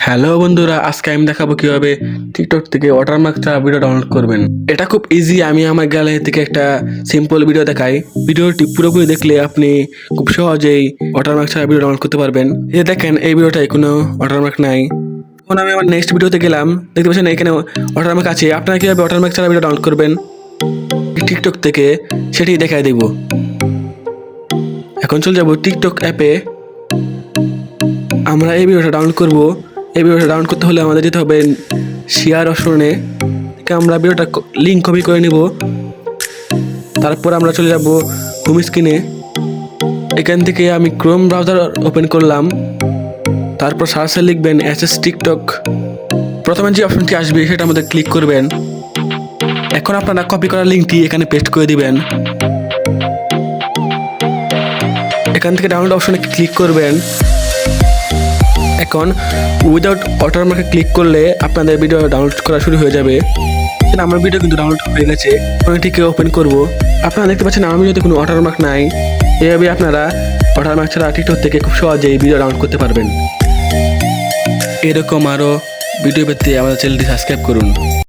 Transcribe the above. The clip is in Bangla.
হ্যালো বন্ধুরা, আজকে আমি দেখাবো কিভাবে টিকটক থেকে ওয়াটারমার্ক ছাড়া ভিডিও ডাউনলোড করবেন। এটা খুব ইজি। আমি আমার গ্যালারি থেকে একটা সিম্পল ভিডিও দেখাই। ভিডিওটি পুরোপুরি দেখলে আপনি খুব সহজেই ওয়াটারমার্ক ছাড়া ভিডিও ডাউনলোড করতে পারবেন। এই দেখেন, এই ভিডিওটায় কোনো ওয়াটারমার্ক নাই। এখন আমি আমার নেক্সট ভিডিওতে গেলাম, দেখতে পাচ্ছেন এখানে ওয়াটারমার্ক আছে। আপনারা কিভাবে ওয়াটারমার্ক ছাড়া ভিডিও ডাউনলোড করবেন টিকটক থেকে সেটি দেখাই দেব। এখন চলে যাব টিকটক অ্যাপে। আমরা এই ভিডিওটা ডাউনলোড করব। এই ভিডিওটা ডাউনলোড করতে হলে আমাদের যেতে হবে শেয়ার অপশনে। আমরা ভিডিওটা লিঙ্ক কপি করে নিব। তারপর আমরা চলে যাব হোম স্ক্রিনে। এখান থেকে আমি ক্রোম ব্রাউজার ওপেন করলাম। তারপর সার্চে লিখবেন এসএস টিকটক। প্রথমে যে অপশনটি আসবে সেটা আমাদের ক্লিক করবেন। এখন আপনারা কপি করা লিঙ্কটি এখানে পেস্ট করে দিবেন। এখান থেকে ডাউনলোড অপশনে ক্লিক করবেন। এখন উইদাউট ওয়াটারমার্কে ক্লিক করলে আপনাদের ভিডিও ডাউনলোড করা শুরু হয়ে যাবে। আমার ভিডিও কিন্তু ডাউনলোড হয়ে গেছে। এটিকে ওপেন করব। আপনারা দেখতে পাচ্ছেন আমার ভিডিওতে কোনো ওয়াটারমার্ক নাই। এভাবে আপনারা ওয়াটারমার্ক ছাড়া টিকটক থেকে খুব সহজেই ভিডিও ডাউনলোড করতে পারবেন। এরকম আরও ভিডিও পেতে আমাদের চ্যানেলটি সাবস্ক্রাইব করুন।